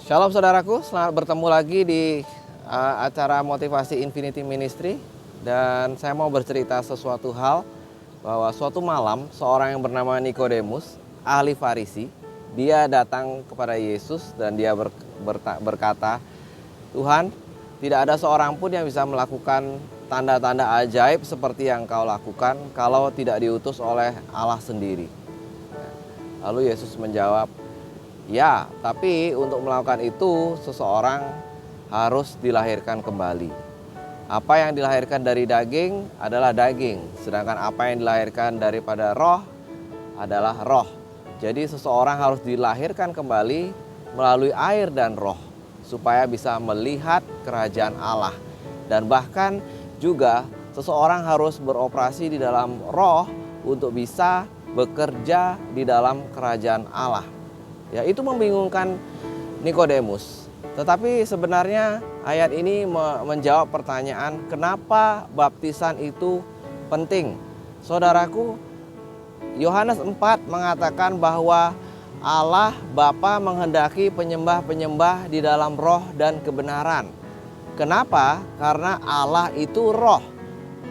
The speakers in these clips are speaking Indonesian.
Shalom saudaraku, selamat bertemu lagi di acara Motivasi Infinity Ministry. Dan saya mau bercerita sesuatu hal bahwa suatu malam seorang yang bernama Nikodemus, ahli Farisi, dia datang kepada Yesus dan dia berkata, "Tuhan, tidak ada seorang pun yang bisa melakukan tanda-tanda ajaib seperti yang kau lakukan kalau tidak diutus oleh Allah sendiri." Lalu Yesus menjawab, "Ya, tapi untuk melakukan itu seseorang harus dilahirkan kembali. Apa yang dilahirkan dari daging adalah daging, sedangkan apa yang dilahirkan daripada roh adalah roh. Jadi seseorang harus dilahirkan kembali melalui air dan roh supaya bisa melihat kerajaan Allah. Dan bahkan juga seseorang harus beroperasi di dalam roh untuk bisa bekerja di dalam kerajaan Allah." Ya, itu membingungkan Nikodemus. Tetapi sebenarnya ayat ini menjawab pertanyaan kenapa baptisan itu penting. Saudaraku, Yohanes 4 mengatakan bahwa Allah Bapa menghendaki penyembah-penyembah di dalam roh dan kebenaran. Kenapa? Karena Allah itu roh.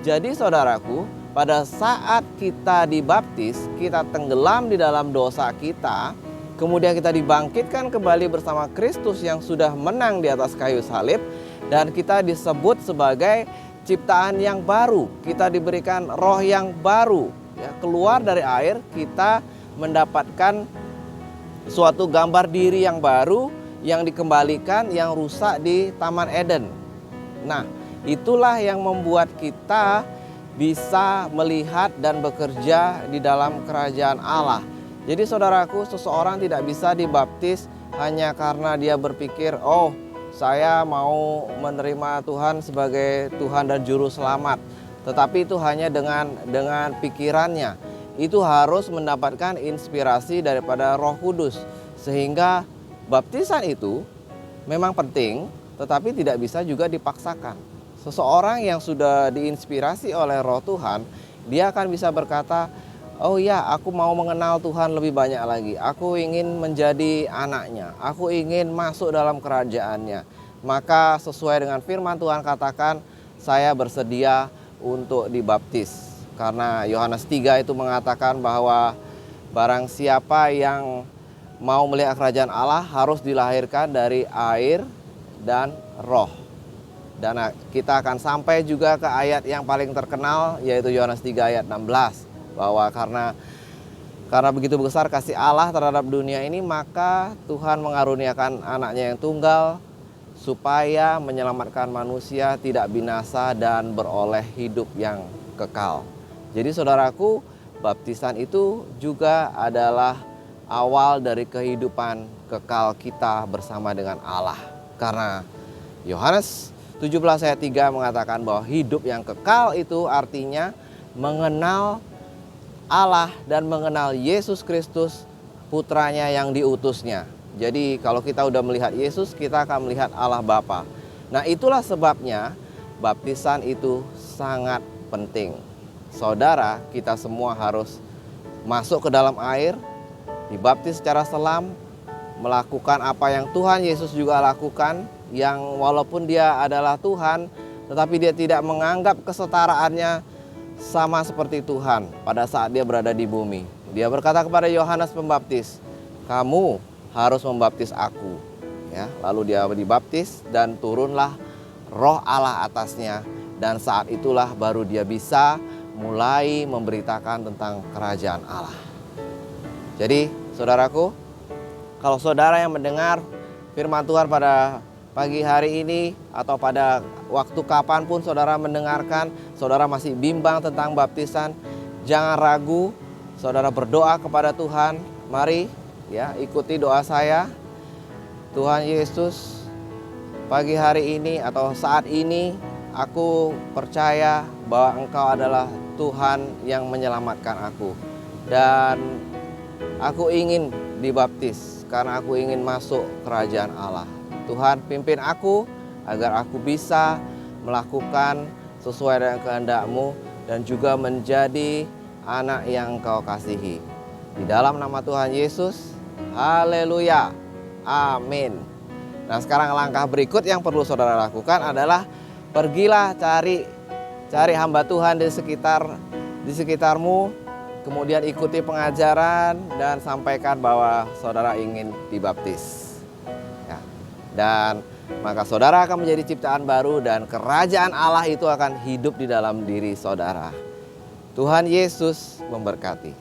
Jadi saudaraku, pada saat kita dibaptis, kita tenggelam di dalam dosa kita, kemudian kita dibangkitkan kembali bersama Kristus yang sudah menang di atas kayu salib, dan kita disebut sebagai ciptaan yang baru. Kita diberikan roh yang baru. Ya, keluar dari air kita mendapatkan suatu gambar diri yang baru yang dikembalikan yang rusak di Taman Eden. Nah, itulah yang membuat kita bisa melihat dan bekerja di dalam kerajaan Allah. Jadi saudaraku, seseorang tidak bisa dibaptis hanya karena dia berpikir, "Oh, saya mau menerima Tuhan sebagai Tuhan dan Juru Selamat." Tetapi itu hanya dengan pikirannya. Itu harus mendapatkan inspirasi daripada Roh Kudus. Sehingga baptisan itu memang penting, tetapi tidak bisa juga dipaksakan. Seseorang yang sudah diinspirasi oleh Roh Tuhan, dia akan bisa berkata, "Oh ya, aku mau mengenal Tuhan lebih banyak lagi. Aku ingin menjadi anaknya. Aku ingin masuk dalam kerajaannya." Maka sesuai dengan firman Tuhan katakan, saya bersedia untuk dibaptis. Karena Yohanes 3 itu mengatakan bahwa barang siapa yang mau melihat kerajaan Allah harus dilahirkan dari air dan roh. Dan kita akan sampai juga ke ayat yang paling terkenal, yaitu Yohanes 3 ayat 16. Bahwa karena begitu besar kasih Allah terhadap dunia ini, maka Tuhan mengaruniakan anaknya yang tunggal supaya menyelamatkan manusia tidak binasa dan beroleh hidup yang kekal. Jadi saudaraku, baptisan itu juga adalah awal dari kehidupan kekal kita bersama dengan Allah. Karena Yohanes 17 ayat 3 mengatakan bahwa hidup yang kekal itu artinya mengenal Allah dan mengenal Yesus Kristus, putranya yang diutusnya. Jadi kalau kita udah melihat Yesus, kita akan melihat Allah Bapa. Nah, itulah sebabnya baptisan itu sangat penting. Saudara, kita semua harus masuk ke dalam air, dibaptis secara selam, melakukan apa yang Tuhan Yesus juga lakukan, yang walaupun dia adalah Tuhan, tetapi dia tidak menganggap kesetaraannya sama seperti Tuhan pada saat dia berada di bumi. Dia berkata kepada Yohanes Pembaptis, "Kamu harus membaptis aku." Ya, lalu dia dibaptis dan turunlah Roh Allah atasnya, dan saat itulah baru dia bisa mulai memberitakan tentang kerajaan Allah. Jadi, saudaraku, kalau saudara yang mendengar firman Tuhan pada pagi hari ini atau pada waktu kapanpun saudara mendengarkan, saudara masih bimbang tentang baptisan, jangan ragu, saudara berdoa kepada Tuhan. Mari ya, ikuti doa saya. Tuhan Yesus, pagi hari ini atau saat ini aku percaya bahwa Engkau adalah Tuhan yang menyelamatkan aku, dan aku ingin dibaptis karena aku ingin masuk kerajaan Allah. Tuhan, pimpin aku agar aku bisa melakukan sesuai dengan kehendak-Mu dan juga menjadi anak yang Engkau kasihi. Di dalam nama Tuhan Yesus, haleluya, amin. Nah, sekarang langkah berikut yang perlu saudara lakukan adalah pergilah cari hamba Tuhan di sekitarmu, kemudian ikuti pengajaran dan sampaikan bahwa saudara ingin dibaptis. Ya. Dan maka saudara akan menjadi ciptaan baru dan kerajaan Allah itu akan hidup di dalam diri saudara. Tuhan Yesus memberkati.